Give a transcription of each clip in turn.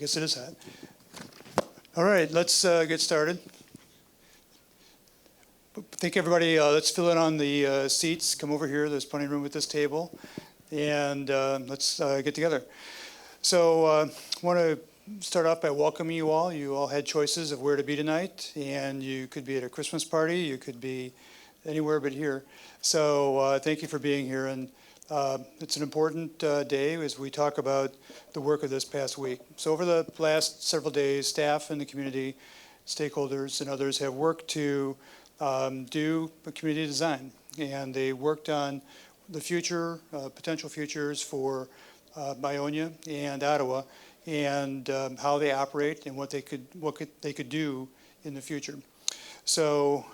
guess it is hot. All right, let's get started. I think everybody, let's fill in on the seats. Come over here. There's plenty of room at this table. And let's get together. So I want to start off by welcoming you all. You all had choices of where to be tonight. And you could be at a Christmas party. You could be anywhere but here. So thank you for being here. And it's an important day as we talk about the work of this past week. So over the last several days, staff in the community, stakeholders, and others have worked to do a community design. And they worked on the future, potential futures for Ionia and Ottawa, and how they operate and what they could do in the future. So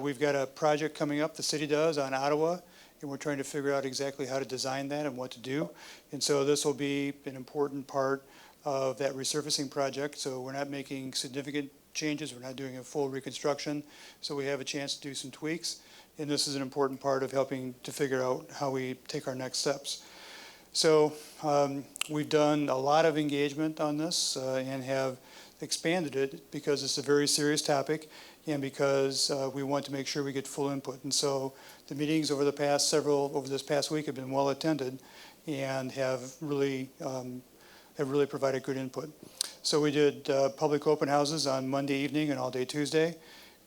we've got a project coming up, the city does, on Ottawa, and we're trying to figure out exactly how to design that and what to do. And so this will be an important part of that resurfacing project. So we're not making significant changes. We're not doing a full reconstruction. So we have a chance to do some tweaks. And this is an important part of helping to figure out how we take our next steps. So we've done a lot of engagement on this and have expanded it because it's a very serious topic and because we want to make sure we get full input. And so the meetings over this past week have been well attended and have really provided good input. So we did public open houses on Monday evening and all day Tuesday.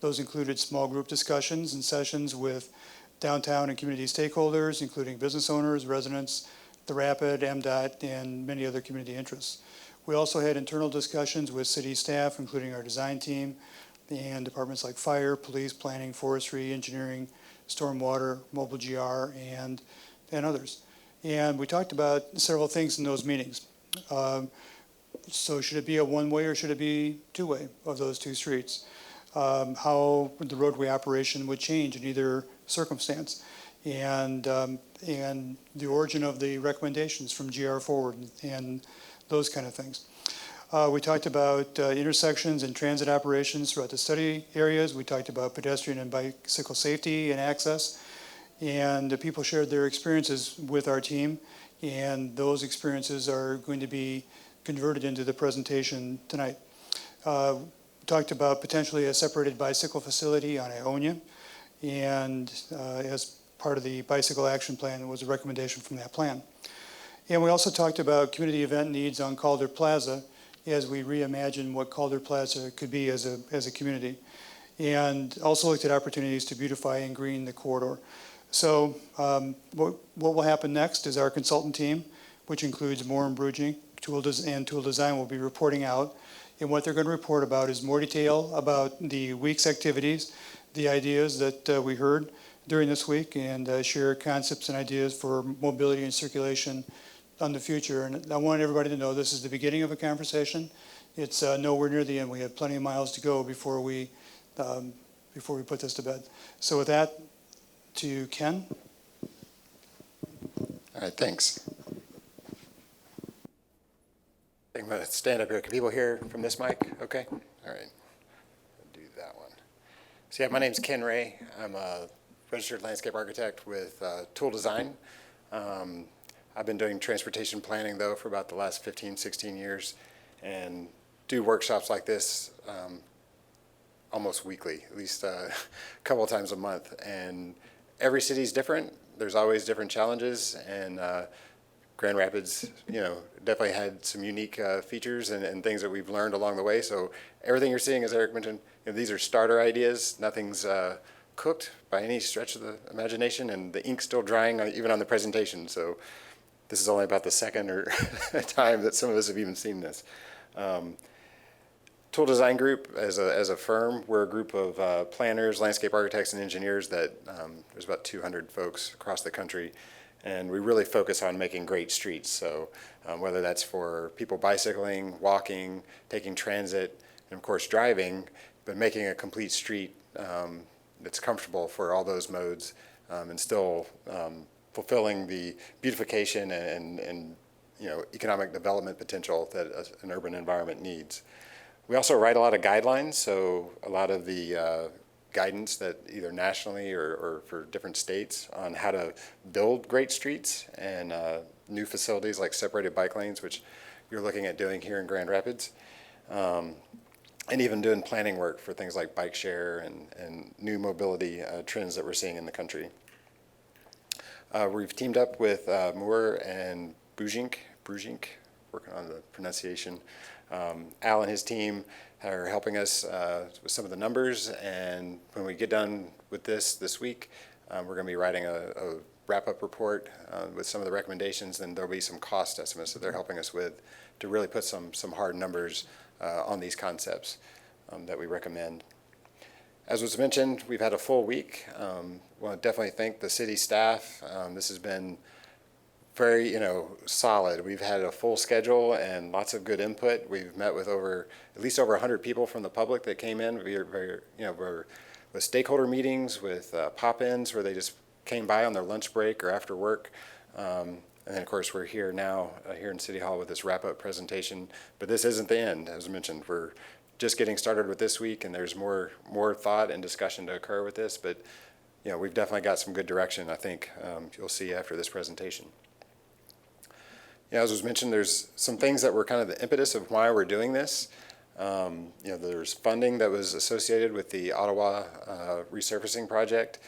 Those included small group discussions and sessions with downtown and community stakeholders, including business owners, residents, the Rapid, MDOT, and many other community interests. We also had internal discussions with city staff, including our design team, and departments like fire, police, planning, forestry, engineering, stormwater, mobile GR, and others. And we talked about several things in those meetings. So should it be a one-way or should it be two-way of those two streets? How the roadway operation would change in either circumstance, and the origin of the recommendations from GR forward and those kind of things. We talked about intersections and transit operations throughout the study areas. We talked about pedestrian and bicycle safety and access, and the people shared their experiences with our team, and those experiences are going to be converted into the presentation tonight. Talked about potentially a separated bicycle facility on Ionia, and as part of the bicycle action plan was a recommendation from that plan. And we also talked about community event needs on Calder Plaza as we reimagine what Calder Plaza could be as a community, and also looked at opportunities to beautify and green the corridor. So what will happen next is our consultant team, which includes Moore and Bruging, Tool Design will be reporting out. And what they're going to report about is more detail about the week's activities, the ideas that we heard during this week, and share concepts and ideas for mobility and circulation on the future. And I want everybody to know this is the beginning of a conversation. It's nowhere near the end. We have plenty of miles to go before we put this to bed. So with that, to Ken. All right, thanks. I'm going to stand up here. Can people hear from this mic? Okay. All right. I'll do that one. So yeah, my name's Ken Ray. I'm a registered landscape architect with Tool Design. I've been doing transportation planning, though, for about the last 15, 16 years, and do workshops like this almost weekly, at least a couple of times a month. And every city's different. There's always different challenges, and Grand Rapids, definitely had some unique features and things that we've learned along the way. So everything you're seeing, as Eric mentioned, these are starter ideas. Nothing's cooked by any stretch of the imagination, and the ink's still drying even on the presentation. So this is only about the second or time that some of us have even seen this. Tool Design Group, as a firm, we're a group of planners, landscape architects, and engineers that there's about 200 folks across the country. And we really focus on making great streets. So whether that's for people bicycling, walking, taking transit, and of course driving, but making a complete street that's comfortable for all those modes and still fulfilling the beautification and economic development potential that an urban environment needs. We also write a lot of guidelines, so a lot of the guidance that either nationally or for different states on how to build great streets and new facilities like separated bike lanes, which you're looking at doing here in Grand Rapids. And even doing planning work for things like bike share and new mobility trends that we're seeing in the country. We've teamed up with Moore and Brujink, working on the pronunciation. Al and his team are helping us with some of the numbers, and when we get done with this week, we're going to be writing a wrap-up report with some of the recommendations, and there'll be some cost estimates that they're helping us with to really put some hard numbers on these concepts that we recommend. As was mentioned, we've had a full week. Want to definitely thank the city staff. This has been very, solid. We've had a full schedule and lots of good input. We've met with at least over 100 people from the public that came in. We're with stakeholder meetings, with pop-ins where they just came by on their lunch break or after work. And then, of course, we're here now, here in City Hall with this wrap-up presentation. But this isn't the end, as mentioned. We're just getting started with this week, and there's more thought and discussion to occur with this. But, we've definitely got some good direction, I think, you'll see after this presentation. As was mentioned, there's some things that were kind of the impetus of why we're doing this. There's funding that was associated with the Ottawa resurfacing project.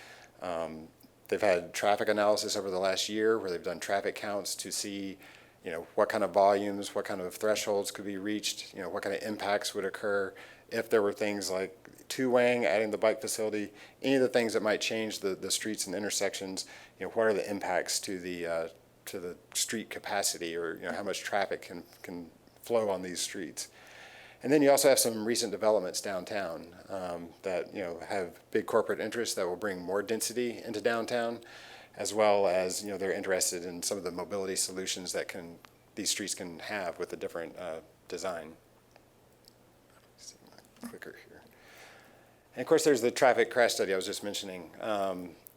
They've had traffic analysis over the last year where they've done traffic counts to see, what kind of volumes, what kind of thresholds could be reached, what kind of impacts would occur if there were things like two-waying, adding the bike facility, any of the things that might change the streets and intersections, what are the impacts to the street capacity, or how much traffic can flow on these streets. And then you also have some recent developments downtown that have big corporate interests that will bring more density into downtown, as well as they're interested in some of the mobility solutions that these streets can have with a different design. Let's see my clicker here. And of course, there's the traffic crash study I was just mentioning.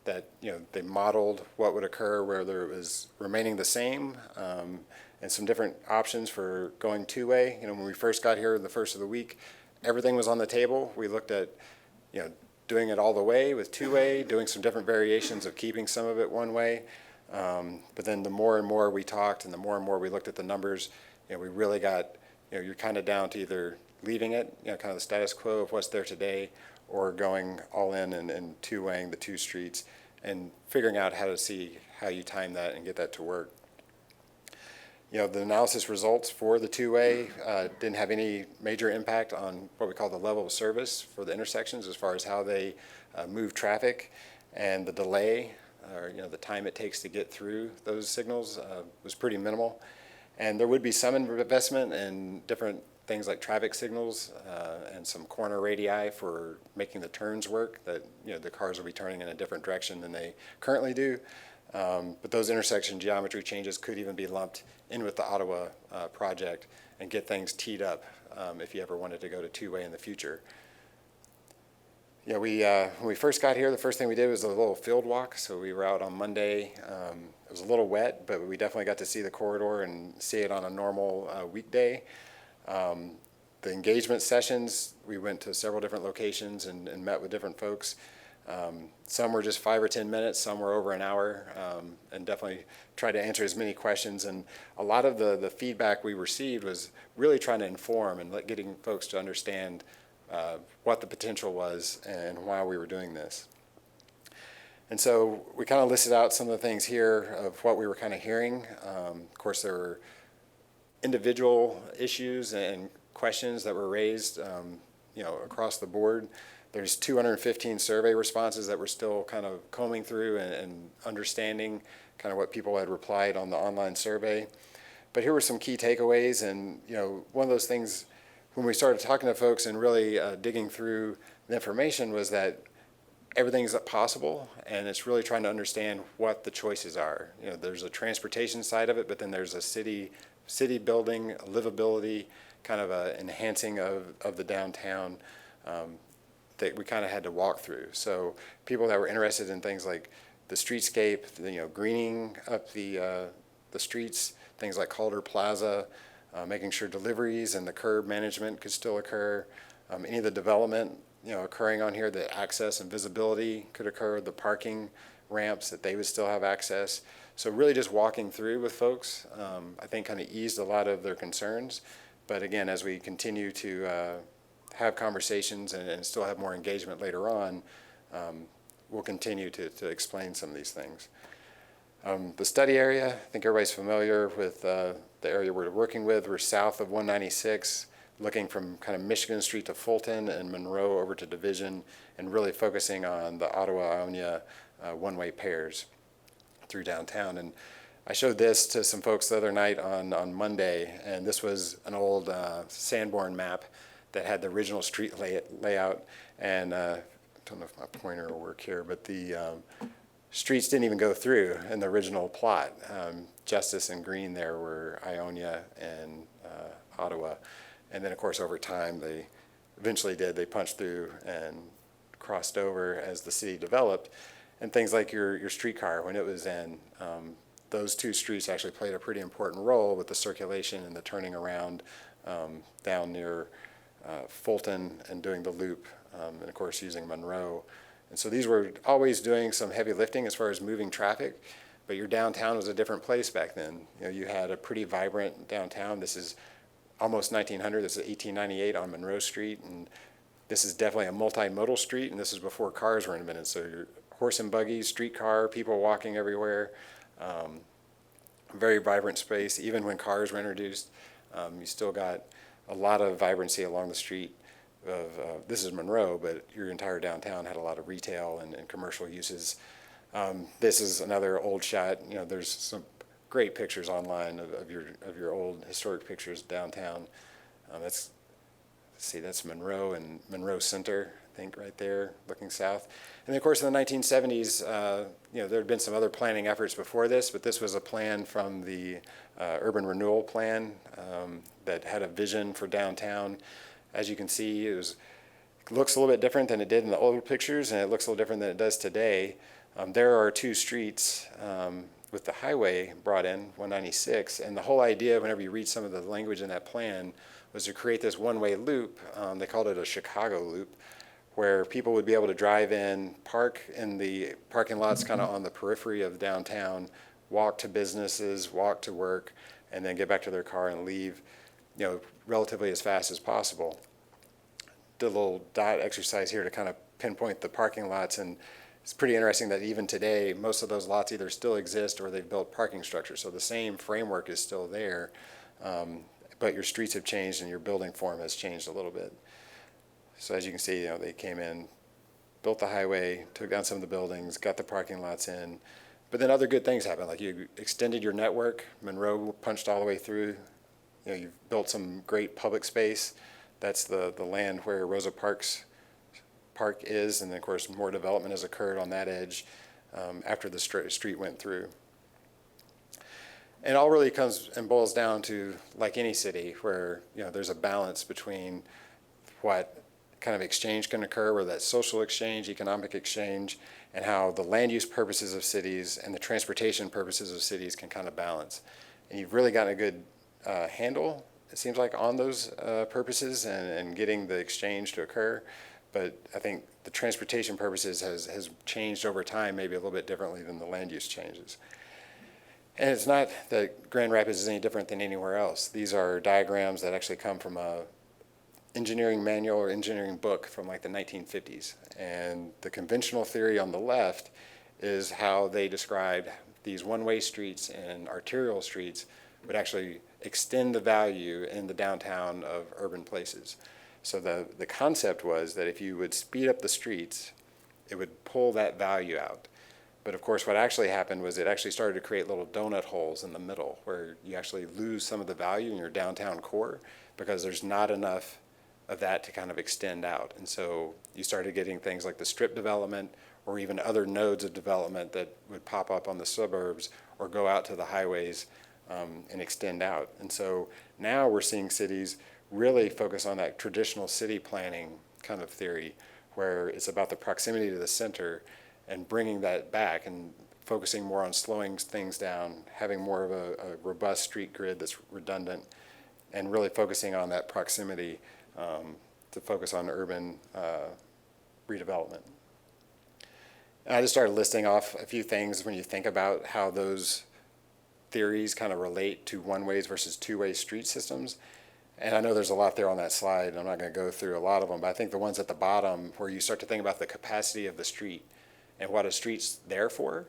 That they modeled what would occur, whether it was remaining the same, and some different options for going two-way. When we first got here the first of the week, everything was on the table. We looked at doing it all the way with two-way, doing some different variations of keeping some of it one way. But then the more and more we talked and the more and more we looked at the numbers, we really got, you're kind of down to either leaving it, kind of the status quo of what's there today, or going all in and two-weighing the two streets and figuring out how you time that and get that to work. The analysis results for the two-way didn't have any major impact on what we call the level of service for the intersections as far as how they move traffic, and the delay, or the time it takes to get through those signals was pretty minimal. And there would be some investment in different things like traffic signals and some corner radii for making the turns work, that the cars will be turning in a different direction than they currently do. But those intersection geometry changes could even be lumped in with the Ottawa project and get things teed up if you ever wanted to go to two-way in the future. When we first got here, the first thing we did was a little field walk. So we were out on Monday. It was a little wet, but we definitely got to see the corridor and see it on a normal weekday. The engagement sessions, we went to several different locations and met with different folks. Some were just 5 or 10 minutes, some were over an hour, and definitely tried to answer as many questions. And a lot of the feedback we received was really trying to inform and getting folks to understand what the potential was and why we were doing this. And so we kind of listed out some of the things here of what we were kind of hearing. Of course, there were individual issues and questions that were raised, across the board. There's 215 survey responses that we're still kind of combing through and understanding kind of what people had replied on the online survey. But here were some key takeaways, and one of those things when we started talking to folks and really digging through the information was that everything's possible, and it's really trying to understand what the choices are. There's a transportation side of it, but then there's a city building, livability, kind of a enhancing of the downtown that we kind of had to walk through. So people that were interested in things like the streetscape, greening up the streets, things like Calder Plaza, making sure deliveries and the curb management could still occur, any of the development occurring on here, the access and visibility could occur, the parking ramps, that they would still have access. So really just walking through with folks, I think kind of eased a lot of their concerns. But again, as we continue to have conversations and still have more engagement later on, we'll continue to explain some of these things. The study area, I think everybody's familiar with the area we're working with. We're south of 196, looking from kind of Michigan Street to Fulton and Monroe over to Division, and really focusing on the Ottawa-Ionia one-way pairs through downtown. And I showed this to some folks the other night on Monday, and this was an old Sanborn map that had the original street layout. And I don't know if my pointer will work here, but the streets didn't even go through in the original plot. Justice and Green there were Ionia and Ottawa. And then, of course, over time, they eventually did. They punched through and crossed over as the city developed. And things like your streetcar, when it was in, those two streets actually played a pretty important role with the circulation and the turning around down near Fulton and doing the loop, and of course using Monroe. And so these were always doing some heavy lifting as far as moving traffic, but your downtown was a different place back then. You know, you had a pretty vibrant downtown. This is almost 1900, this is 1898 on Monroe Street, and this is definitely a multimodal street, and this is before cars were invented. So your horse and buggies, streetcar, people walking everywhere, very vibrant space. Even when cars were introduced, you still got a lot of vibrancy along the street. This is Monroe, but your entire downtown had a lot of retail and commercial uses. This is another old shot. You know, there's some great pictures online of your old historic pictures downtown. Let's see, that's Monroe and Monroe Center, I think, right there, looking south. And then, of course, in the 1970s, you know, there had been some other planning efforts before this, but this was a plan from the Urban Renewal Plan that had a vision for downtown. As you can see, it looks a little bit different than it did in the older pictures, and it looks a little different than it does today. There are two streets with the highway brought in, 196, and the whole idea, whenever you read some of the language in that plan, was to create this one-way loop. They called it a Chicago loop, where people would be able to drive in, park in the parking lots kind of on the periphery of downtown, walk to businesses, walk to work, and then get back to their car and leave, you know, relatively as fast as possible. Did a little dot exercise here to kind of pinpoint the parking lots, and it's pretty interesting that even today, most of those lots either still exist or they've built parking structures. So the same framework is still there, but your streets have changed and your building form has changed a little bit. So as you can see, you know, they came in, built the highway, took down some of the buildings, got the parking lots in, but then other good things happened. Like you extended your network. Monroe punched all the way through. You know, you've built some great public space. That's the land where Rosa Parks Park is, and then of course more development has occurred on that edge after the street went through. And it all really comes and boils down to, like any city, where, you know, there's a balance between what kind of exchange can occur, whether that's social exchange, economic exchange, and how the land use purposes of cities and the transportation purposes of cities can kind of balance. And you've really gotten a good handle, it seems like, on those purposes and getting the exchange to occur. But I think the transportation purposes has changed over time, maybe a little bit differently than the land use changes. And it's not that Grand Rapids is any different than anywhere else. These are diagrams that actually come from a engineering manual or engineering book from like the 1950s. And the conventional theory on the left is how they described these one-way streets and arterial streets would actually extend the value in the downtown of urban places. So the concept was that if you would speed up the streets, it would pull that value out. But of course, what actually happened was it actually started to create little donut holes in the middle where you actually lose some of the value in your downtown core because there's not enough of that to kind of extend out. And so you started getting things like the strip development or even other nodes of development that would pop up on the suburbs or go out to the highways and extend out. And so now we're seeing cities really focus on that traditional city planning kind of theory where it's about the proximity to the center and bringing that back and focusing more on slowing things down, having more of a robust street grid that's redundant, and really focusing on that proximity to focus on urban redevelopment. And I just started listing off a few things when you think about how those theories kind of relate to one-ways versus two-way street systems. And I know there's a lot there on that slide, and I'm not going to go through a lot of them, but I think the ones at the bottom where you start to think about the capacity of the street and what a street's there for.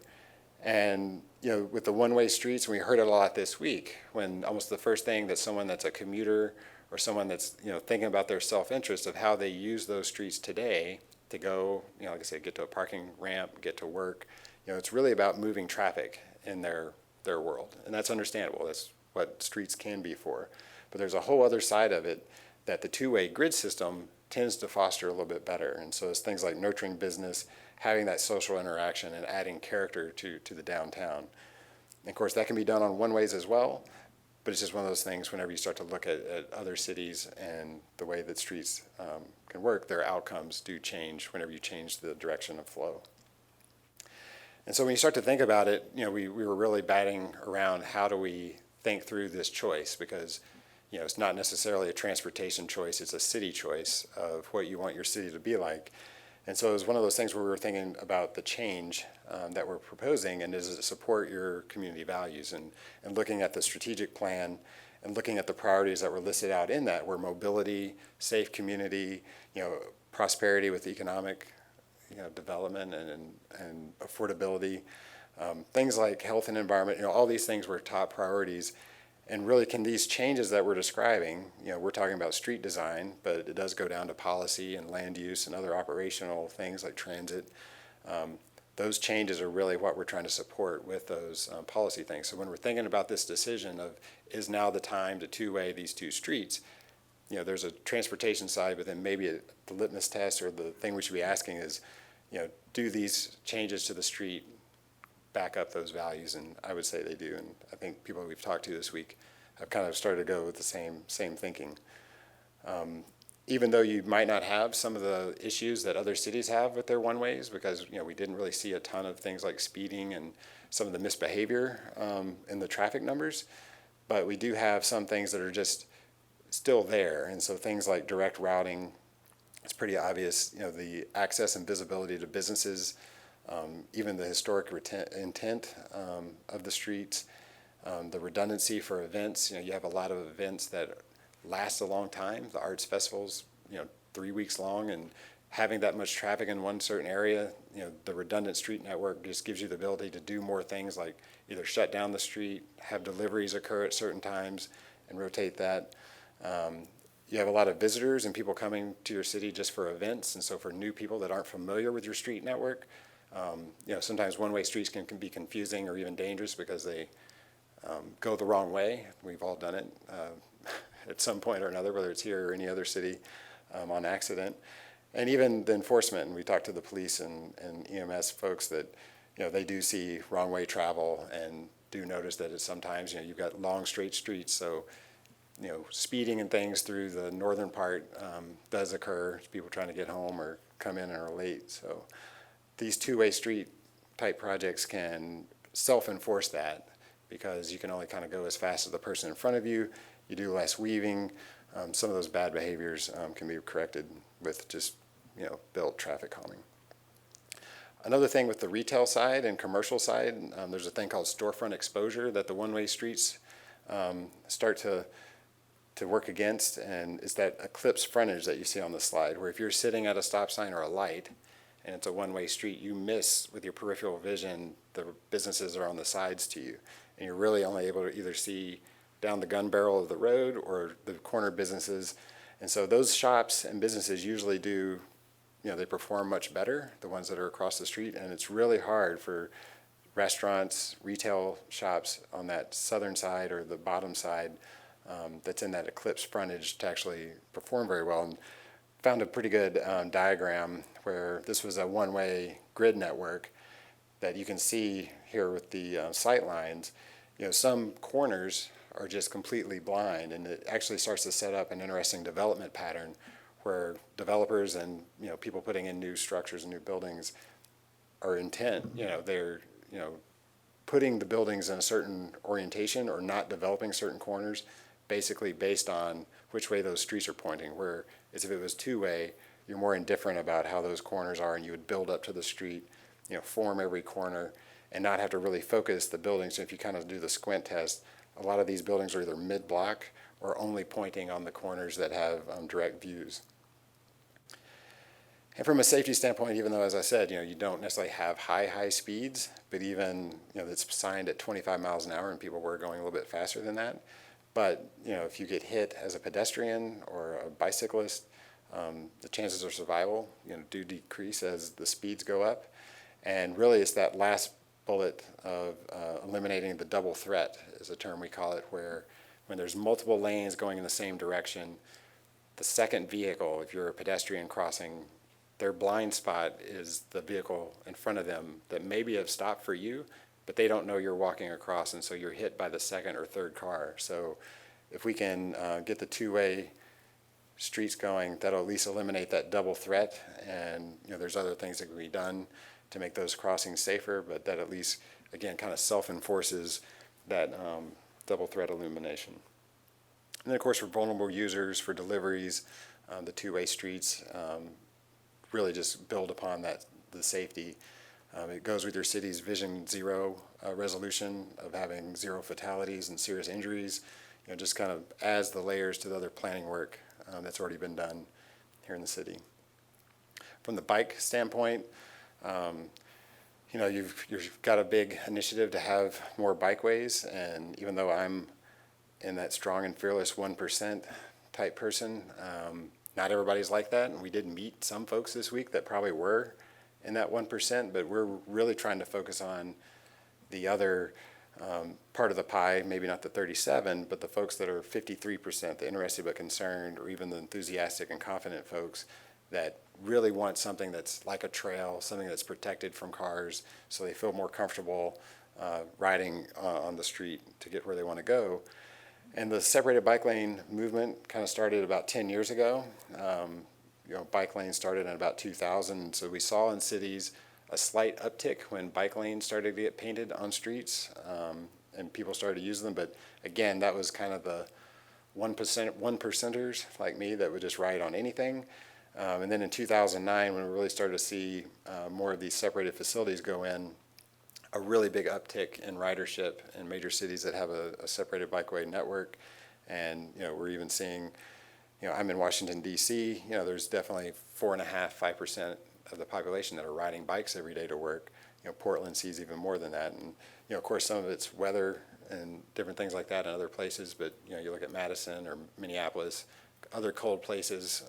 And, with the one-way streets, and we heard it a lot this week, when almost the first thing that someone that's a commuter or someone that's, thinking about their self-interest of how they use those streets today to go, like I said, get to a parking ramp, get to work, it's really about moving traffic in their world. And that's understandable. That's what streets can be for. But there's a whole other side of it that the two-way grid system tends to foster a little bit better. And so it's things like nurturing business, having that social interaction, and adding character to the downtown. And of course, that can be done on one-ways as well, but it's just one of those things whenever you start to look at other cities and the way that streets can work, their outcomes do change whenever you change the direction of flow. And so when you start to think about it, we were really batting around how do we think through this choice, because it's not necessarily a transportation choice, it's a city choice of what you want your city to be like. And so it was one of those things where we were thinking about the change that we're proposing, and does it support your community values, and looking at the strategic plan and looking at the priorities that were listed out in that, were mobility, safe community, prosperity with economic development and affordability, things like health and environment, all these things were top priorities. And really, can these changes that we're describing, we're talking about street design, but it does go down to policy and land use and other operational things like transit. Those changes are really what we're trying to support with those policy things. So when we're thinking about this decision of, is now the time to two-way these two streets, there's a transportation side, but then maybe the litmus test or the thing we should be asking is, do these changes to the street back up those values? And I would say they do. And I think people we've talked to this week have kind of started to go with the same thinking. Even though you might not have some of the issues that other cities have with their one-ways, because we didn't really see a ton of things like speeding and some of the misbehavior in the traffic numbers, but we do have some things that are just still there. And so things like direct routing, it's pretty obvious, the access and visibility to businesses, even the historic intent of the streets, the redundancy for events. You have a lot of events that last a long time. The arts festivals, 3 weeks long, and having that much traffic in one certain area, the redundant street network just gives you the ability to do more things like either shut down the street, have deliveries occur at certain times, and rotate that. You have a lot of visitors and people coming to your city just for events, and so for new people that aren't familiar with your street network, sometimes one-way streets can be confusing or even dangerous because they go the wrong way. We've all done it at some point or another, whether it's here or any other city, on accident. And even the enforcement, and we talked to the police and EMS folks that, they do see wrong-way travel and do notice that it's sometimes, you've got long straight streets, so speeding and things through the northern part does occur. People trying to get home or come in and are late. So these two-way street type projects can self-enforce that, because you can only kind of go as fast as the person in front of you. You do less weaving. Some of those bad behaviors can be corrected with just built traffic calming. Another thing with the retail side and commercial side, there's a thing called storefront exposure that the one-way streets start to work against, and it's that eclipse frontage that you see on the slide, where if you're sitting at a stop sign or a light and it's a one-way street, you miss with your peripheral vision the businesses are on the sides to you, and you're really only able to either see down the gun barrel of the road or the corner businesses. And so those shops and businesses usually do, they perform much better, the ones that are across the street, and it's really hard for restaurants, retail shops on that southern side or the bottom side that's in that eclipse frontage to actually perform very well. And found a pretty good diagram where this was a one-way grid network that you can see here with the sight lines. Some corners are just completely blind, and it actually starts to set up an interesting development pattern where developers and people putting in new structures and new buildings are intent. They're putting the buildings in a certain orientation or not developing certain corners, basically based on which way those streets are pointing. Where as if it was two-way, you're more indifferent about how those corners are, and you would build up to the street. form every corner and not have to really focus the buildings. If you kind of do the squint test, a lot of these buildings are either mid-block or only pointing on the corners that have direct views. And from a safety standpoint, even though, as I said, you don't necessarily have high speeds, but even, it's signed at 25 miles an hour and people were going a little bit faster than that. But, if you get hit as a pedestrian or a bicyclist, the chances of survival, do decrease as the speeds go up. And really it's that last bullet of eliminating the double threat is a term we call it, where when there's multiple lanes going in the same direction, the second vehicle, if you're a pedestrian crossing, their blind spot is the vehicle in front of them that maybe have stopped for you, but they don't know you're walking across, and so you're hit by the second or third car. So if we can get the two-way streets going, that'll at least eliminate that double threat. And there's other things that can be done to make those crossings safer, but that at least, again, kind of self-enforces that double threat illumination. And then, of course, for vulnerable users, for deliveries, the two-way streets really just build upon that, the safety. It goes with your city's Vision Zero resolution of having 0 fatalities and serious injuries. Just kind of adds the layers to the other planning work that's already been done here in the city. From the bike standpoint, you've got a big initiative to have more bikeways, and even though I'm in that strong and fearless 1% type person, not everybody's like that, and we did meet some folks this week that probably were in that 1%, but we're really trying to focus on the other part of the pie, maybe not the 37, but the folks that are 53%, the interested but concerned, or even the enthusiastic and confident folks that really want something that's like a trail, something that's protected from cars, so they feel more comfortable riding on the street to get where they want to go. And the separated bike lane movement kind of started about 10 years ago. Bike lanes started in about 2000, so we saw in cities a slight uptick when bike lanes started to get painted on streets, and people started to use them. But again, that was kind of the 1%ers like me that would just ride on anything. And then in 2009, when we really started to see more of these separated facilities go in, a really big uptick in ridership in major cities that have a separated bikeway network. And we're even seeing, I'm in Washington, D.C., there's definitely 4.5%, 5% of the population that are riding bikes every day to work. Portland sees even more than that. And of course, some of it's weather and different things like that in other places, but you look at Madison or Minneapolis, other cold places,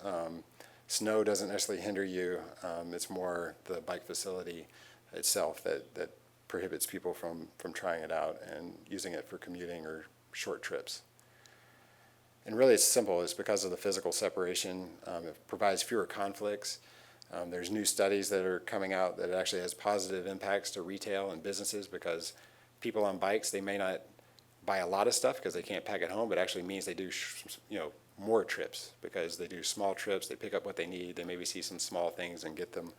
snow doesn't necessarily hinder you. It's more the bike facility itself that prohibits people from trying it out and using it for commuting or short trips. And really it's simple. It's because of the physical separation. It provides fewer conflicts. There's new studies that are coming out that it actually has positive impacts to retail and businesses, because people on bikes, they may not buy a lot of stuff because they can't pack it home, but it actually means they do more trips, because they do small trips, they pick up what they need, they maybe see some small things and get them,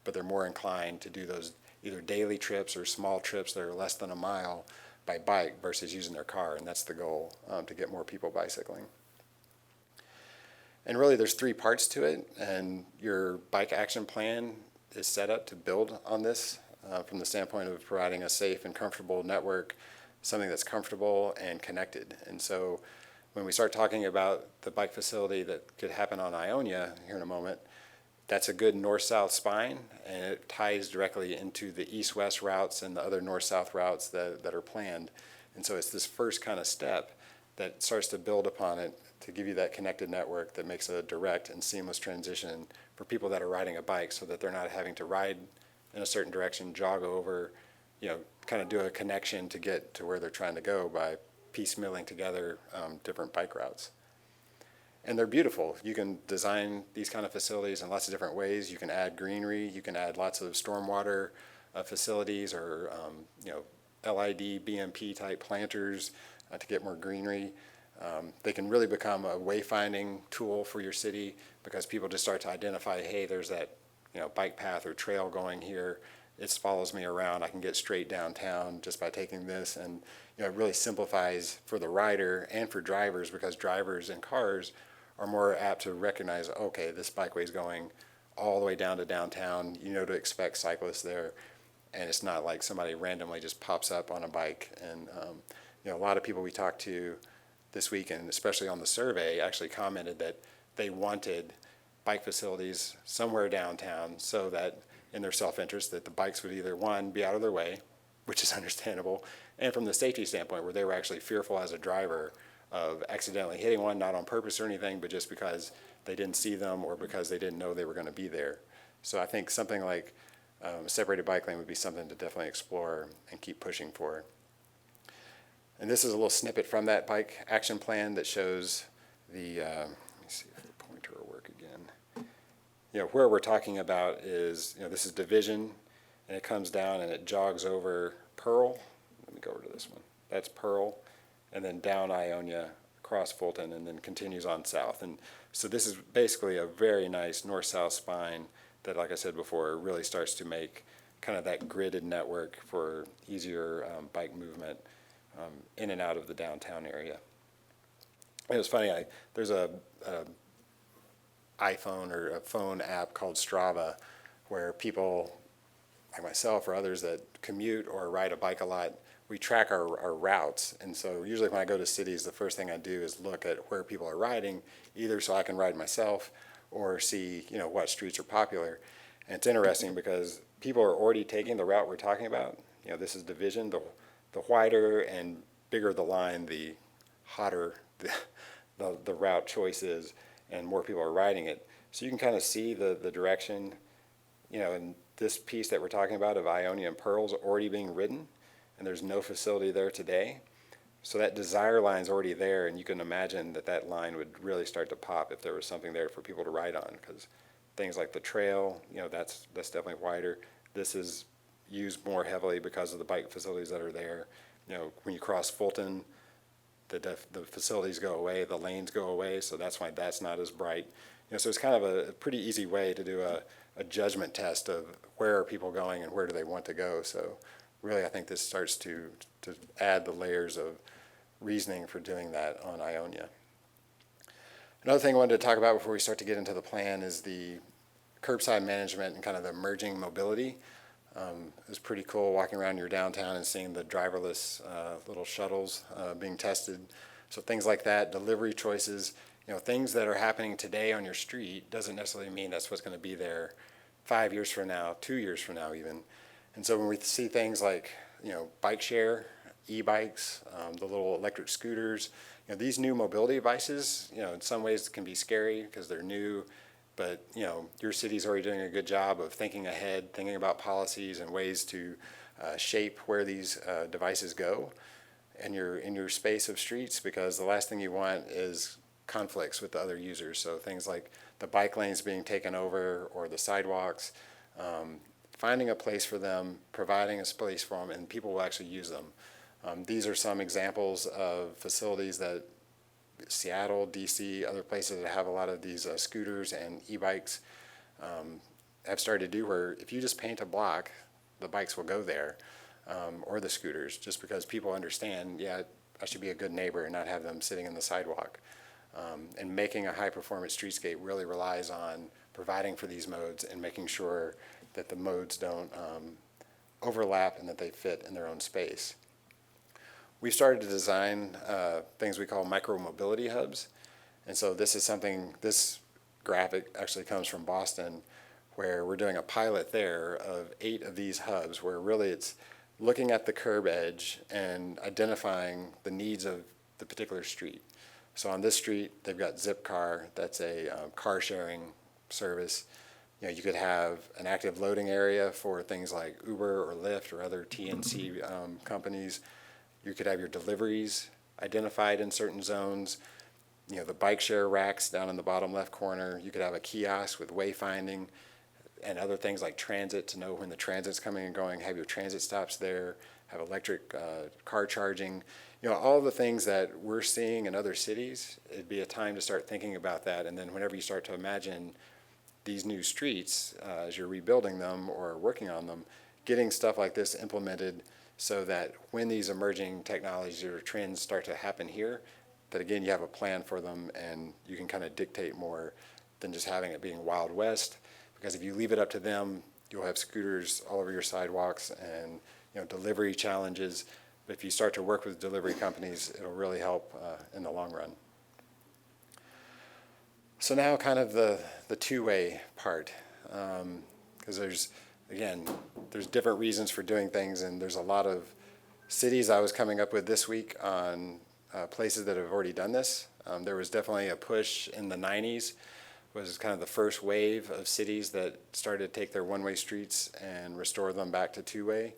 but they're more inclined to do those either daily trips or small trips that are less than a mile by bike versus using their car, and that's the goal, to get more people bicycling. And really there's 3 parts to it, and your bike action plan is set up to build on this from the standpoint of providing a safe and comfortable network, something that's comfortable and connected. And so when we start talking about the bike facility that could happen on Ionia here in a moment, that's a good north-south spine, and it ties directly into the east-west routes and the other north-south routes that are planned. And so it's this first kind of step that starts to build upon it to give you that connected network that makes a direct and seamless transition for people that are riding a bike, so that they're not having to ride in a certain direction, jog over, kind of do a connection to get to where they're trying to go by piecemealing together different bike routes. And they're beautiful. You can design these kind of facilities in lots of different ways. You can add greenery. You can add lots of stormwater facilities, or LID, BMP type planters to get more greenery. They can really become a wayfinding tool for your city, because people just start to identify, hey, there's that bike path or trail going here. It follows me around. I can get straight downtown just by taking this. And it really simplifies for the rider and for drivers, because drivers in cars are more apt to recognize, okay, this bikeway is going all the way down to downtown. You know to expect cyclists there, and it's not like somebody randomly just pops up on a bike. And a lot of people we talked to this week, and especially on the survey, actually commented that they wanted bike facilities somewhere downtown so that in their self-interest that the bikes would either, one, be out of their way, which is understandable, and from the safety standpoint where they were actually fearful as a driver of accidentally hitting one, not on purpose or anything, but just because they didn't see them or because they didn't know they were going to be there. So I think something like a separated bike lane would be something to definitely explore and keep pushing for. And this is a little snippet from that bike action plan that shows the, let me see if the pointer will work again. Where we're talking about is, this is Division, and it comes down and it jogs over Pearl. Let me go over to this one. That's Pearl, and then down Ionia, across Fulton, and then continues on south. And so this is basically a very nice north-south spine that, like I said before, really starts to make kind of that gridded network for easier bike movement in and out of the downtown area. It was funny, there's a iPhone or a phone app called Strava where people like myself or others that commute or ride a bike a lot, we track our routes. And so usually when I go to cities, the first thing I do is look at where people are riding, either so I can ride myself or see what streets are popular. And it's interesting because people are already taking the route we're talking about. This is Division. The wider and bigger the line, the hotter the route choice is, and more people are riding it. So you can kind of see the direction, and this piece that we're talking about of Ionia and Pearl is already being ridden, and there's no facility there today. So that desire line is already there, and you can imagine that line would really start to pop if there was something there for people to ride on, because things like the trail, that's definitely wider. This is used more heavily because of the bike facilities that are there. When you cross Fulton, the facilities go away, the lanes go away, so that's why that's not as bright. So it's kind of a pretty easy way to do a judgment test of where are people going and where do they want to go. So really, I think this starts to add the layers of reasoning for doing that on Ionia. Another thing I wanted to talk about before we start to get into the plan is the curbside management and kind of the emerging mobility. It was pretty cool walking around your downtown and seeing the driverless little shuttles being tested. So things like that, delivery choices, things that are happening today on your street doesn't necessarily mean that's what's going to be there 5 years from now, 2 years from now even. And so when we see things like, bike share, e-bikes, the little electric scooters, these new mobility devices, in some ways can be scary because they're new. But your city's already doing a good job of thinking ahead, thinking about policies and ways to shape where these devices go in your space of streets, because the last thing you want is conflicts with the other users. So things like the bike lanes being taken over or the sidewalks, finding a place for them, providing a space for them, and people will actually use them. These are some examples of facilities that Seattle, DC, other places that have a lot of these scooters and e-bikes have started to do, where if you just paint a block, the bikes will go there, or the scooters, just because people understand, I should be a good neighbor and not have them sitting in the sidewalk. And making a high-performance streetscape really relies on providing for these modes and making sure that the modes don't overlap and that they fit in their own space. We've started to design things we call micro-mobility hubs. And so this graphic actually comes from Boston, where we're doing a pilot there of 8 of these hubs, where really it's looking at the curb edge and identifying the needs of the particular street. So on this street, they've got Zipcar, that's a car sharing service. You could have an active loading area for things like Uber or Lyft or other TNC companies. You could have your deliveries identified in certain zones. The bike share racks down in the bottom left corner. You could have a kiosk with wayfinding and other things like transit to know when the transit's coming and going. Have your transit stops there. Have electric car charging. All the things that we're seeing in other cities, it'd be a time to start thinking about that. And then whenever you start to imagine these new streets, as you're rebuilding them or working on them, getting stuff like this implemented so that when these emerging technologies or trends start to happen here, that again, you have a plan for them and you can kind of dictate more than just having it being Wild West. because if you leave it up to them, you'll have scooters all over your sidewalks and delivery challenges. But if you start to work with delivery companies, it'll really help in the long run. So now kind of the two-way part, because there's different reasons for doing things, and there's a lot of cities I was coming up with this week on places that have already done this. There was definitely a push in the 90s, was kind of the first wave of cities that started to take their one-way streets and restore them back to two-way.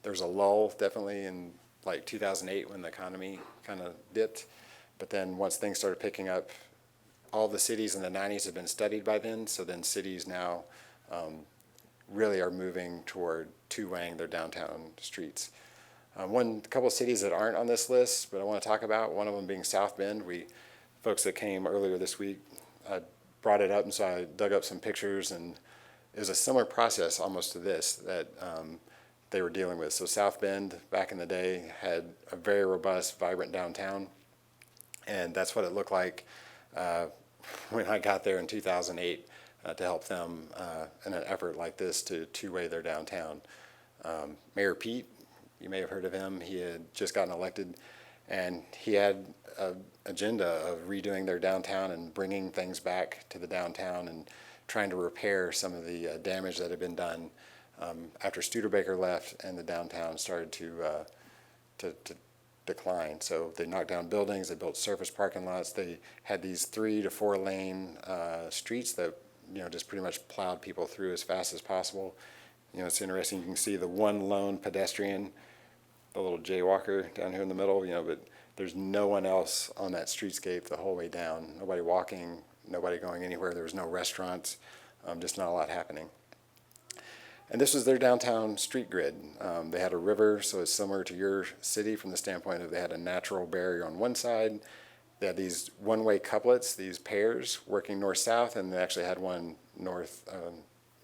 There was a lull definitely in like 2008 when the economy kind of dipped, but then once things started picking up, all the cities in the 90s have been studied by then, so then cities now really are moving toward two-waying their downtown streets. Couple of cities that aren't on this list, but I want to talk about, one of them being South Bend. Folks that came earlier this week brought it up, and so I dug up some pictures, and it was a similar process almost to this that they were dealing with. So South Bend, back in the day, had a very robust, vibrant downtown, and that's what it looked like when I got there in 2008 to help them in an effort like this to two-way their downtown. Mayor Pete, you may have heard of him. He had just gotten elected, and he had an agenda of redoing their downtown and bringing things back to the downtown and trying to repair some of the damage that had been done after Studebaker left and the downtown started to decline. So they knocked down buildings, they built surface parking lots, they had these 3 to 4 lane streets that just pretty much plowed people through as fast as possible. It's interesting, you can see the one lone pedestrian, the little jaywalker down here in the middle, but there's no one else on that streetscape the whole way down. Nobody walking, nobody going anywhere. There was no restaurants, just not a lot happening. And this was their downtown street grid. They had a river, so it's similar to your city from the standpoint of they had a natural barrier on one side. They had these one-way couplets, these pairs working north-south, and they actually had one north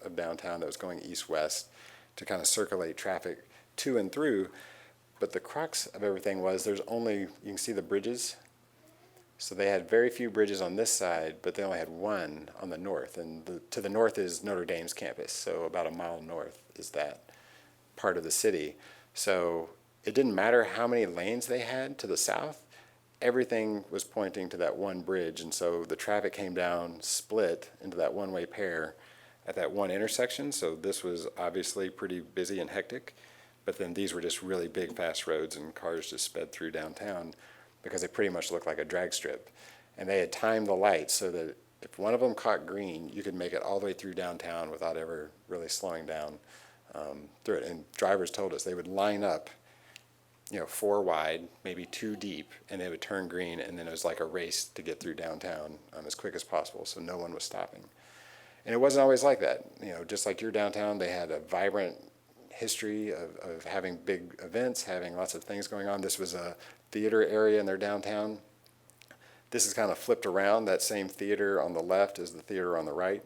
of downtown that was going east-west to kind of circulate traffic to and through. But the crux of everything was you can see the bridges. So they had very few bridges on this side, but they only had one on the north. And to the north is Notre Dame's campus, so about a mile north is that part of the city. So it didn't matter how many lanes they had to the south, everything was pointing to that one bridge. And so the traffic came down, split into that one-way pair at that one intersection. So this was obviously pretty busy and hectic. But then these were just really big, fast roads, and cars just sped through downtown because they pretty much looked like a drag strip. And they had timed the lights so that if one of them caught green, you could make it all the way through downtown without ever really slowing down through it. And drivers told us they would line up, 4 wide, maybe 2 deep, and they would turn green, and then it was like a race to get through downtown as quick as possible, so no one was stopping. And it wasn't always like that. Just like your downtown, they had a vibrant history of having big events, having lots of things going on. This was a theater area in their downtown. This is kind of flipped around. That same theater on the left is the theater on the right,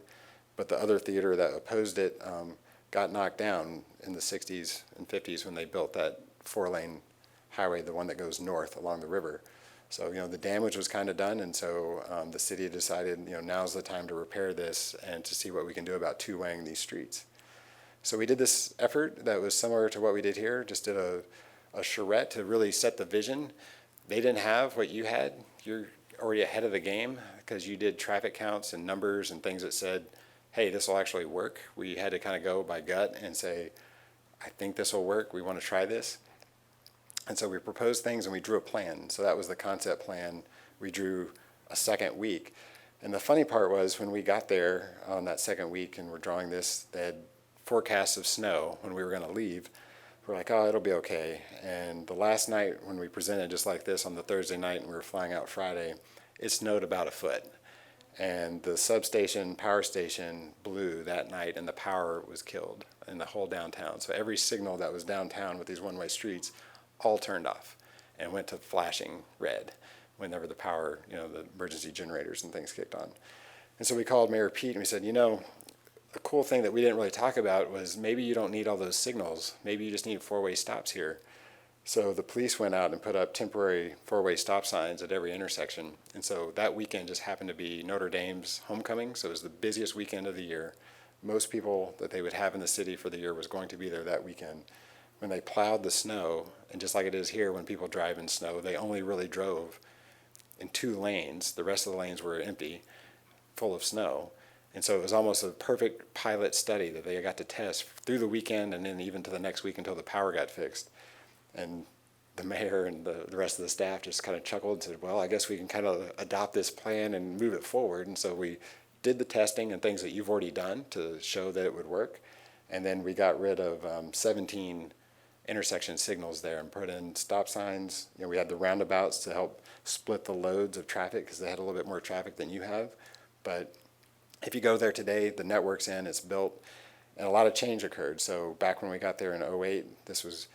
but the other theater that opposed it got knocked down in the 60s and 50s when they built that 4-lane highway, the one that goes north along the river. So, the damage was kind of done, and so the city decided, now's the time to repair this and to see what we can do about two-waying these streets. So we did this effort that was similar to what we did here, just did a charrette to really set the vision. They didn't have what you had. You're already ahead of the game because you did traffic counts and numbers and things that said, hey, this will actually work. We had to kind of go by gut and say, I think this will work. We want to try this. And so we proposed things and we drew a plan. So that was the concept plan. We drew a second week. And the funny part was when we got there on that second week and we're drawing this, they had forecasts of snow when we were going to leave. We're like, oh, it'll be okay. And the last night when we presented just like this on the Thursday night and we were flying out Friday, it snowed about a foot. And the substation, power station blew that night and the power was killed in the whole downtown. So every signal that was downtown with these one-way streets all turned off and went to flashing red whenever the power, the emergency generators and things kicked on. And so we called Mayor Pete and we said, the cool thing that we didn't really talk about was maybe you don't need all those signals. Maybe you just need 4-way stops here. So the police went out and put up temporary four-way stop signs at every intersection. And so that weekend just happened to be Notre Dame's homecoming, so it was the busiest weekend of the year. Most people that they would have in the city for the year was going to be there that weekend. When they plowed the snow, and just like it is here when people drive in snow, they only really drove in 2 lanes. The rest of the lanes were empty, full of snow. And so it was almost a perfect pilot study that they got to test through the weekend and then even to the next week until the power got fixed. And the mayor and the rest of the staff just kind of chuckled and said, well, I guess we can kind of adopt this plan and move it forward. And so we did the testing and things that you've already done to show that it would work. And then we got rid of 17 intersection signals there and put in stop signs. You know, we had the roundabouts to help split the loads of traffic because they had a little bit more traffic than you have. But if you go there today, the network's in, it's built, and a lot of change occurred. So back when we got there in '08, this was,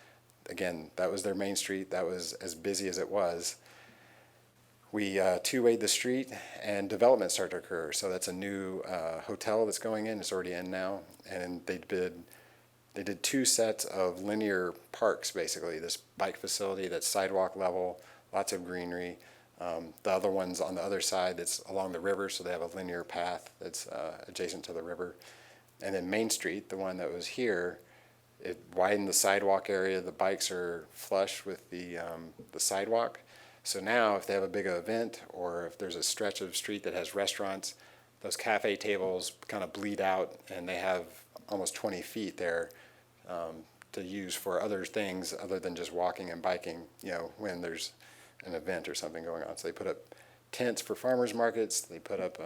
again, that was their main street. That was as busy as it was. We two-wayed the street, and development started to occur. So that's a new hotel that's going in. It's already in now. And they did 2 sets of linear parks, basically. This bike facility that's sidewalk level, lots of greenery. The other one's on the other side that's along the river, so they have a linear path that's adjacent to the river. And then Main Street, the one that was here, it widened the sidewalk area. The bikes are flush with the sidewalk. So now if they have a big event or if there's a stretch of street that has restaurants, those cafe tables kind of bleed out and they have almost 20 feet there to use for other things other than just walking and biking, you know, when there's an event or something going on. So they put up tents for farmers markets. They put up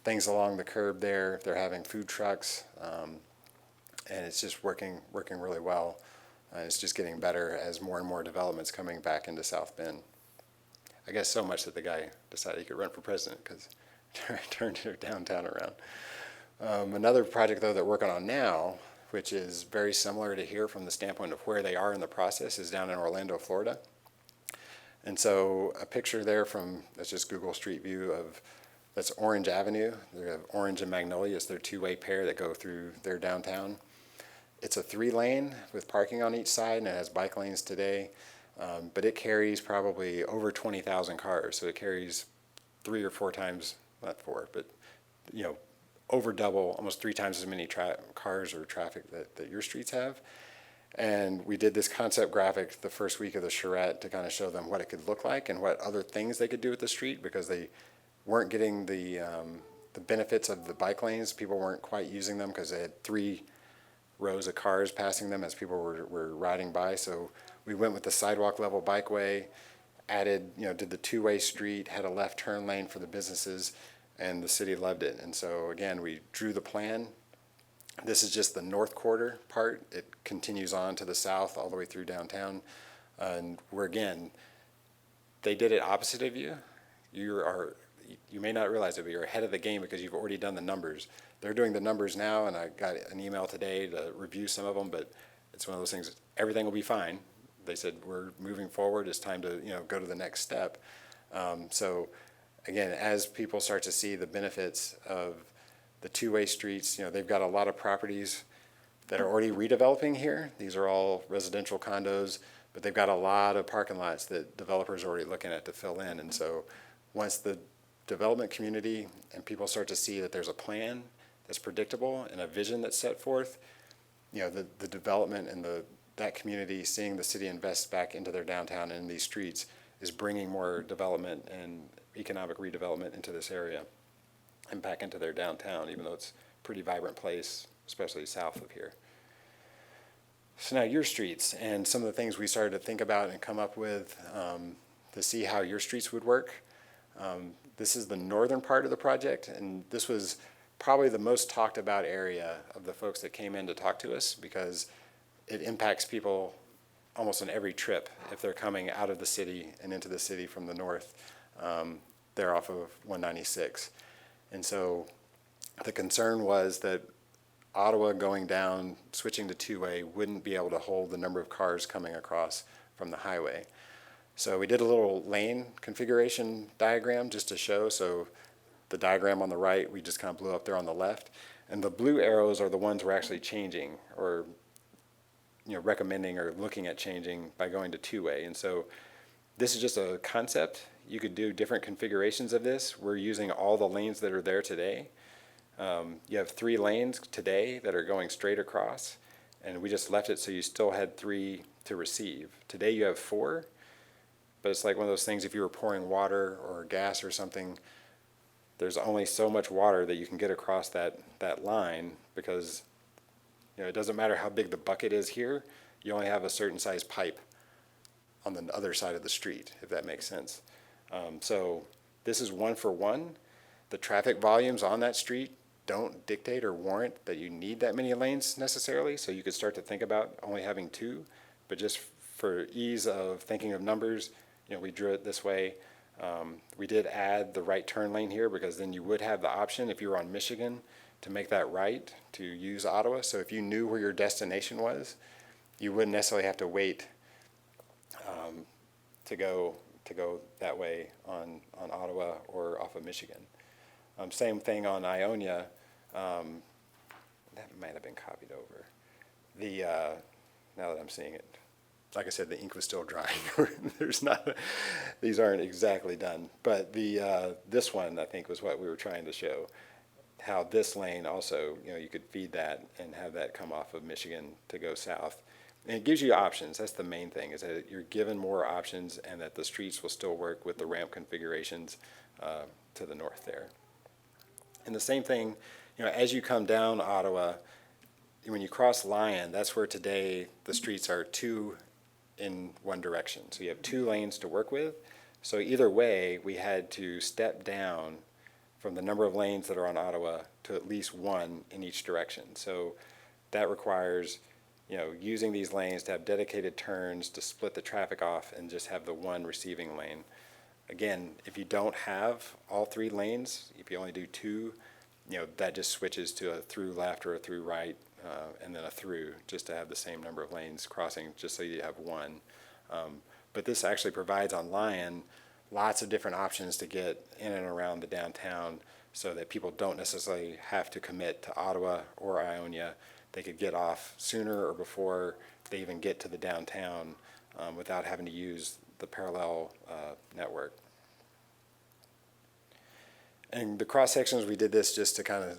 things along the curb there if they're having food trucks. And it's just working really well. It's just getting better as more and more development's coming back into South Bend. I guess so much that the guy decided he could run for president because turned their downtown around. Another project, though, that we're working on now, which is very similar to here from the standpoint of where they are in the process, is down in Orlando, Florida. And so a picture there from, that's just Google Street View of, that's Orange Avenue. They have Orange and Magnolia. It's their 2-way pair that go through their downtown. It's a 3-lane with parking on each side, and it has bike lanes today. But it carries probably over 20,000 cars. So it carries 3 or 4 times, not 4, but, you know, over double, almost 3 times as many cars or traffic that your streets have. And we did this concept graphic the first week of the charrette to kind of show them what it could look like and what other things they could do with the street, because they weren't getting the benefits of the bike lanes. People weren't quite using them because they had 3 rows of cars passing them as people were riding by. So we went with the sidewalk level bikeway, added, you know, did the 2-way street, had a left turn lane for the businesses, and the city loved it. And so again, we drew the plan. This is just the north quarter part. It continues on to the south all the way through downtown. And we're, again, they did it opposite of you. You may not realize it, but you're ahead of the game because you've already done the numbers. They're doing the numbers now, and I got an email today to review some of them, but it's one of those things, everything will be fine. They said, we're moving forward, it's time to, you know, go to the next step. So again, as people start to see the benefits of the 2-way streets, you know, they've got a lot of properties that are already redeveloping here. These are all residential condos, but they've got a lot of parking lots that developers are already looking at to fill in. And so once the development community and people start to see that there's a plan that's predictable and a vision that's set forth, you know, the development and that community seeing the city invest back into their downtown and in these streets is bringing more development and economic redevelopment into this area and back into their downtown, even though it's a pretty vibrant place, especially south of here. So now your streets and some of the things we started to think about and come up with to see how your streets would work. This is the northern part of the project, and this was probably the most talked about area of the folks that came in to talk to us because it impacts people almost on every trip if they're coming out of the city and into the city from the north. They're off of 196. And so the concern was that Ottawa going down, switching to 2-way, wouldn't be able to hold the number of cars coming across from the highway. So we did a little lane configuration diagram just to show. So the diagram on the right, we just kind of blew up there on the left. And the blue arrows are the ones we're actually changing or recommending or looking at changing by going to two-way. And so this is just a concept. You could do different configurations of this. We're using all the lanes that are there today. You have 3 lanes today that are going straight across, and we just left it so you still had 3 to receive. Today you have 4, but it's like one of those things, if you were pouring water or gas or something, there's only so much water that you can get across that line, because it doesn't matter how big the bucket is here, you only have a certain size pipe on the other side of the street, if that makes sense. So this is 1 for 1. The traffic volumes on that street don't dictate or warrant that you need that many lanes necessarily, so you could start to think about only having 2, but just for ease of thinking of numbers, we drew it this way. We did add the right turn lane here, because then you would have the option, if you were on Michigan, to make that right to use Ottawa. So if you knew where your destination was, you wouldn't necessarily have to wait to go that way on Ottawa or off of Michigan. Same thing on Ionia. That might have been copied over. Now that I'm seeing it, like I said, the ink was still drying. These aren't exactly done, but this one I think was what we were trying to show. How this lane also, you could feed that and have that come off of Michigan to go south. And it gives you options. That's the main thing, is that you're given more options, and that the streets will still work with the ramp configurations to the north there. And the same thing, as you come down Ottawa, when you cross Lyon, that's where today the streets are 2 in one direction. So you have 2 lanes to work with. So either way, we had to step down from the number of lanes that are on Ottawa to at least 1 in each direction. So that requires using these lanes to have dedicated turns to split the traffic off and just have the 1 receiving lane. Again, if you don't have all 3 lanes, if you only do 2, that just switches to a through left or a through right, and then a through, just to have the same number of lanes crossing, just so you have 1. But this actually provides on Lyon lots of different options to get in and around the downtown, so that people don't necessarily have to commit to Ottawa or Ionia. They could get off sooner or before they even get to the downtown without having to use the parallel network. And the cross sections, we did this just to kind of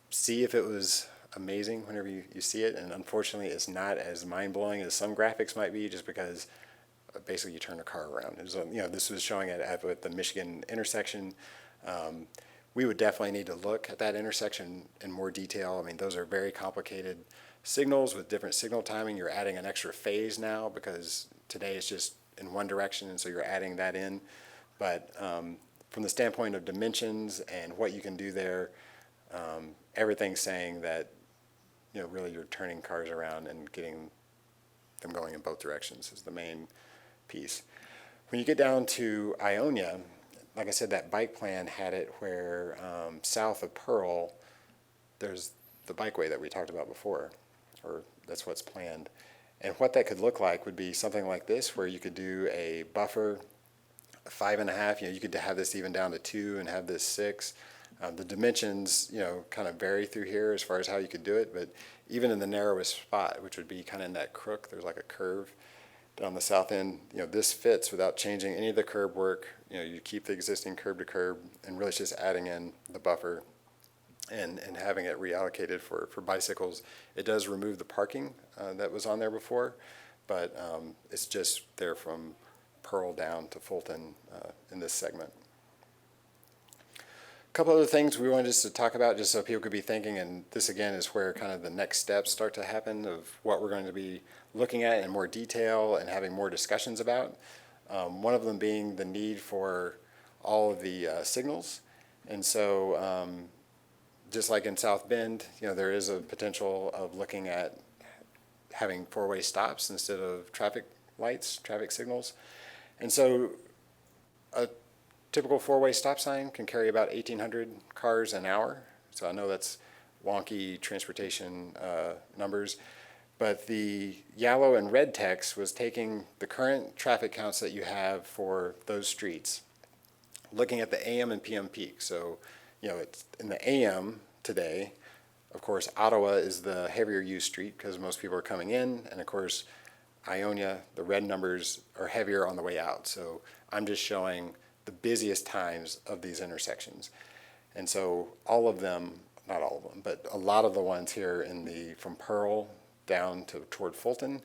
see if it was amazing whenever you see it, and unfortunately it's not as mind-blowing as some graphics might be, just because basically you turn a car around. This was showing it at the Michigan intersection. We would definitely need to look at that intersection in more detail. I mean, those are very complicated signals with different signal timing. You're adding an extra phase now, because today it's just in one direction, and so you're adding that in. But from the standpoint of dimensions and what you can do there, everything's saying that really you're turning cars around and getting them going in both directions is the main piece. When you get down to Ionia, like I said, that bike plan had it where south of Pearl, there's the bikeway that we talked about before, or that's what's planned. And what that could look like would be something like this, where you could do a buffer, a 5.5, you could have this even down to 2 and have this 6. The dimensions, kind of vary through here as far as how you could do it, but even in the narrowest spot, which would be kind of in that crook, there's like a curve down the south end, this fits without changing any of the curb work. You keep the existing curb to curb, and really it's just adding in the buffer and having it reallocated for bicycles. It does remove the parking that was on there before, but it's just there from Pearl down to Fulton in this segment. A couple other things we wanted just to talk about, just so people could be thinking, and this again is where kind of the next steps start to happen of what we're going to be looking at in more detail and having more discussions about. One of them being the need for all of the signals. And so just like in South Bend, there is a potential of looking at having 4-way stops instead of traffic lights, traffic signals. And so a typical 4-way stop sign can carry about 1,800 cars an hour. So I know that's wonky transportation numbers. But the yellow and red text was taking the current traffic counts that you have for those streets, looking at the AM and PM peak. So, it's in the AM today, Of course, Ottawa is the heavier used street because most people are coming in, and of course, Ionia, the red numbers are heavier on the way out. So I'm just showing the busiest times of these intersections. And so all of them, not all of them, but a lot of the ones here from Pearl down toward Fulton,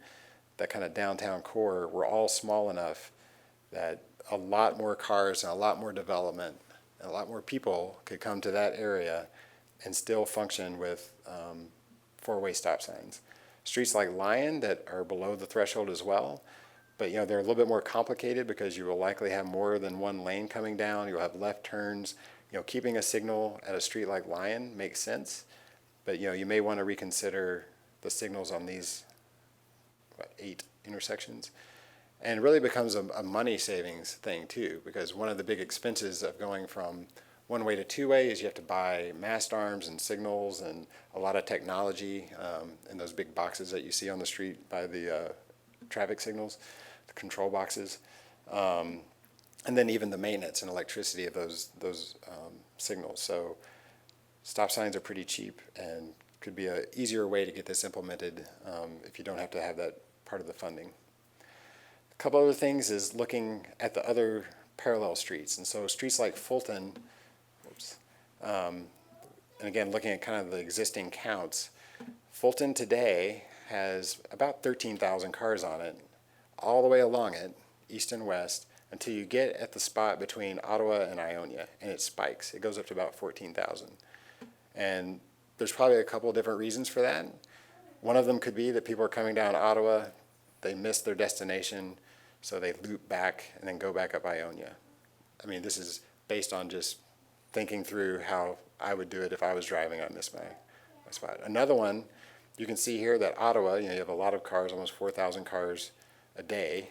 that kind of downtown core, were all small enough that a lot more cars and a lot more development and a lot more people could come to that area and still function with four-way stop signs. Streets like Lyon that are below the threshold as well, but they're a little bit more complicated because you will likely have more than one lane coming down. You'll have left turns. Keeping a signal at a street like Lyon makes sense, but you may want to reconsider the signals on these 8 intersections. And it really becomes a money savings thing too, because one of the big expenses of going from one-way to two-way is you have to buy mast arms and signals and a lot of technology in those big boxes that you see on the street by the traffic signals, the control boxes, and then even the maintenance and electricity of those signals. So stop signs are pretty cheap and could be an easier way to get this implemented if you don't have to have that part of the funding. A couple other things is looking at the other parallel streets. And so streets like Fulton, and again, looking at kind of the existing counts, Fulton today has about 13,000 cars on it, all the way along it, east and west, until you get at the spot between Ottawa and Ionia, and it spikes. It goes up to about 14,000. And there's probably a couple of different reasons for that. One of them could be that people are coming down Ottawa, they miss their destination, so they loop back and then go back up Ionia. I mean, this is based on just thinking through how I would do it if I was driving on this my spot. Another one, you can see here that Ottawa, you have a lot of cars, almost 4,000 cars a day.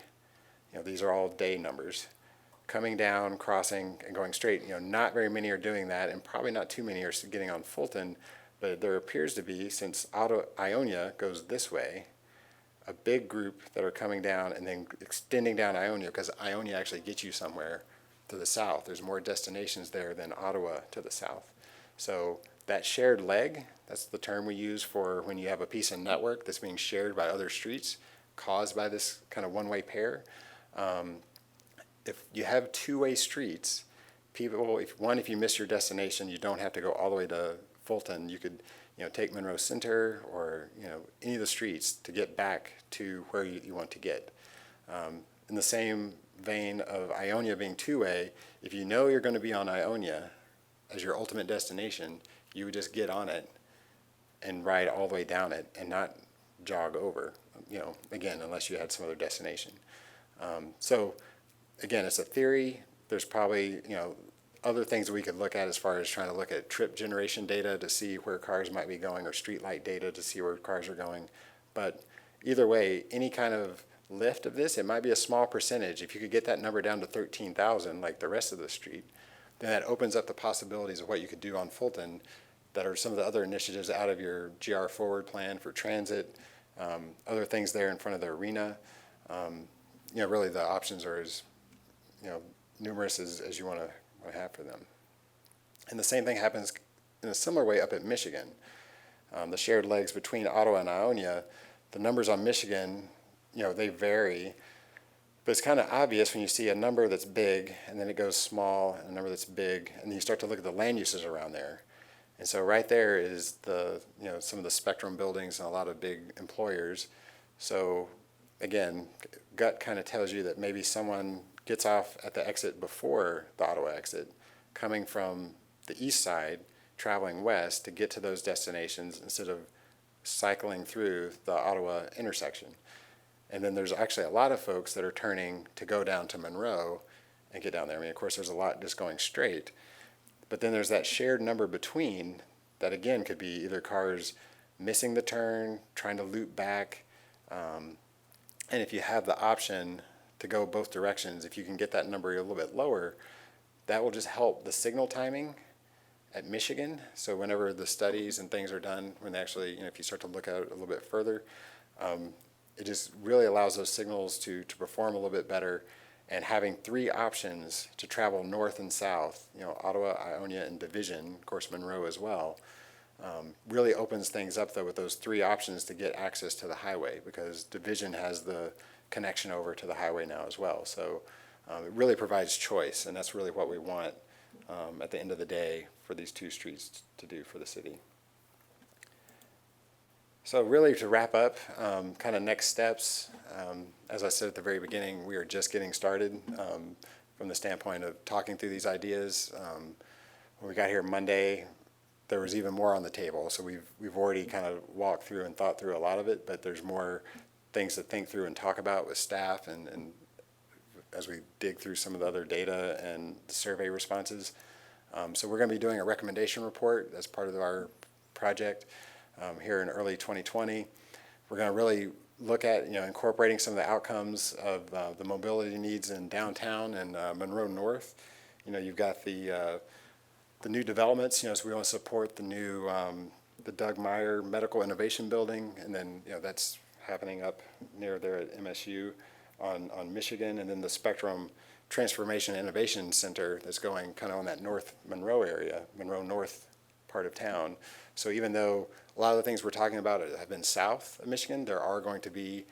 These are all day numbers. Coming down, crossing, and going straight, not very many are doing that, and probably not too many are getting on Fulton, but there appears to be, since Ionia goes this way, a big group that are coming down and then extending down Ionia, because Ionia actually gets you somewhere to the south. There's more destinations there than Ottawa to the south. So that shared leg, that's the term we use for when you have a piece of network that's being shared by other streets caused by this kind of one-way pair. If you have two-way streets, people, if you miss your destination, you don't have to go all the way to Fulton. You could take Monroe Center or any of the streets to get back to where you want to get. In the same vein of Ionia being two-way, if you know you're going to be on Ionia as your ultimate destination, you would just get on it and ride all the way down it and not jog over, again, unless you had some other destination. So again, it's a theory. There's probably, other things that we could look at as far as trying to look at trip generation data to see where cars might be going, or street light data to see where cars are going. But either way, any kind of lift of this, it might be a small percentage. If you could get that number down to 13,000 like the rest of the street, then that opens up the possibilities of what you could do on Fulton that are some of the other initiatives out of your GR Forward plan for transit, other things there in front of the arena. Really the options are as numerous as you want to have for them. And the same thing happens in a similar way up at Michigan. The shared legs between Ottawa and Ionia, the numbers on Michigan, they vary, but it's kind of obvious when you see a number that's big and then it goes small, and a number that's big, and then you start to look at the land uses around there. And so right there is some of the Spectrum buildings and a lot of big employers. So again, gut kind of tells you that maybe someone gets off at the exit before the Ottawa exit, coming from the east side, traveling west to get to those destinations instead of cycling through the Ottawa intersection. And then there's actually a lot of folks that are turning to go down to Monroe and get down there. I mean, of course, there's a lot just going straight, but then there's that shared number between that, again, could be either cars missing the turn, trying to loop back, and if you have the option to go both directions, if you can get that number a little bit lower, that will just help the signal timing at Michigan. So whenever the studies and things are done, when they actually, if you start to look at it a little bit further, it just really allows those signals to perform a little bit better. And having 3 options to travel north and south, Ottawa, Ionia, and Division, of course Monroe as well, Really opens things up though with those three options to get access to the highway, because Division has the connection over to the highway now as well. So it really provides choice, and that's really what we want at the end of the day for these two streets to do for the city. So really to wrap up, kind of next steps, as I said at the very beginning, we are just getting started from the standpoint of talking through these ideas. When we got here Monday, there was even more on the table. So we've already kind of walked through and thought through a lot of it, but there's more things to think through and talk about with staff and as we dig through some of the other data and the survey responses. So we're going to be doing a recommendation report as part of our project here in early 2020. We're going to really look at incorporating some of the outcomes of the mobility needs in downtown and Monroe North. You've got the new developments. So we want to support the new the Doug Meyer Medical Innovation Building, and then that's happening up near there at MSU on Michigan, and then the Spectrum Transformation Innovation Center that's going kind of on that North Monroe area, Monroe North part of town. So even though a lot of the things we're talking about have been south of Michigan, there are going to be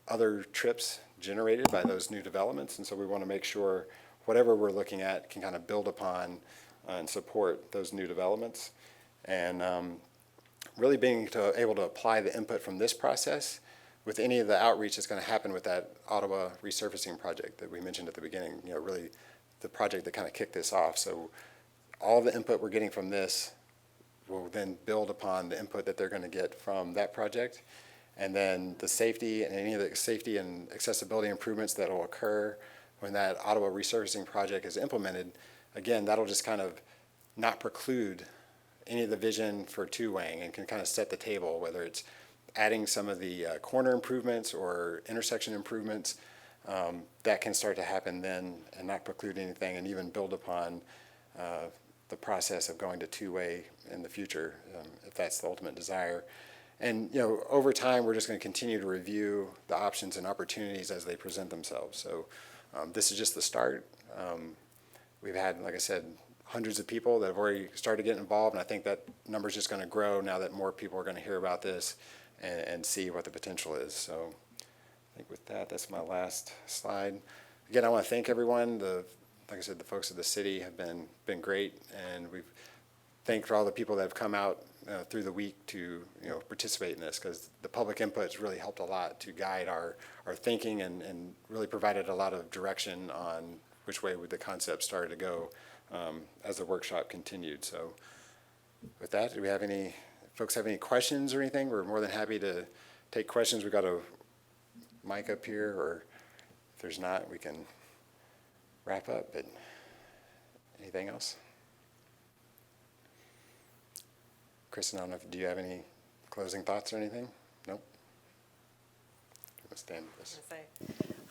other trips generated by those new developments, and so we want to make sure whatever we're looking at can kind of build upon and support those new developments. And really being able to apply the input from this process with any of the outreach that's going to happen with that Ottawa resurfacing project that we mentioned at the beginning, really the project that kind of kicked this off. So all the input we're getting from this will then build upon the input that they're going to get from that project. And then the safety and any of the safety and accessibility improvements that will occur when that Ottawa resurfacing project is implemented, again, that'll just kind of not preclude any of the vision for two-waying and can kind of set the table, whether it's adding some of the corner improvements or intersection improvements that can start to happen then and not preclude anything, and even build upon the process of going to two-way in the future, if that's the ultimate desire. And over time, we're just going to continue to review the options and opportunities as they present themselves. So this is just the start. We've had, like I said, hundreds of people that have already started getting involved, and I think that number is just going to grow now that more people are going to hear about this and see what the potential is. So I think with that, that's my last slide. Again, I want to thank everyone. Like I said, the folks of the city have been great, and we've thanked all the people that have come out through the week to participate in this, because the public input has really helped a lot to guide our thinking and really provided a lot of direction on which way the concept started to go as the workshop continued. So with that, do we have any folks have any questions or anything? We're more than happy to take questions. We've got a mic up here, or if there's not, we can wrap up. But anything else? Kristen, I don't know do you have any closing thoughts or anything? Nope. Let's stand with this.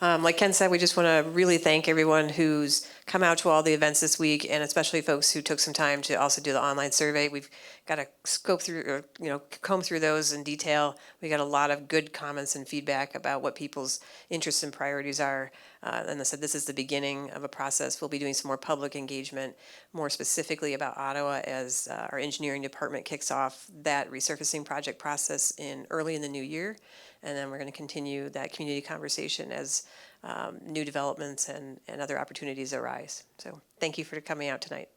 Like Ken said, we just want to really thank everyone who's come out to all the events this week, and especially folks who took some time to also do the online survey. We've got to scope through, or, comb through those in detail. We got a lot of good comments and feedback about what people's interests and priorities are. And I said this is the beginning of a process. We'll be doing some more public engagement, more specifically about Ottawa, as our engineering department kicks off that resurfacing project process early in the new year. And then we're going to continue that community conversation as new developments and other opportunities arise. So thank you for coming out tonight.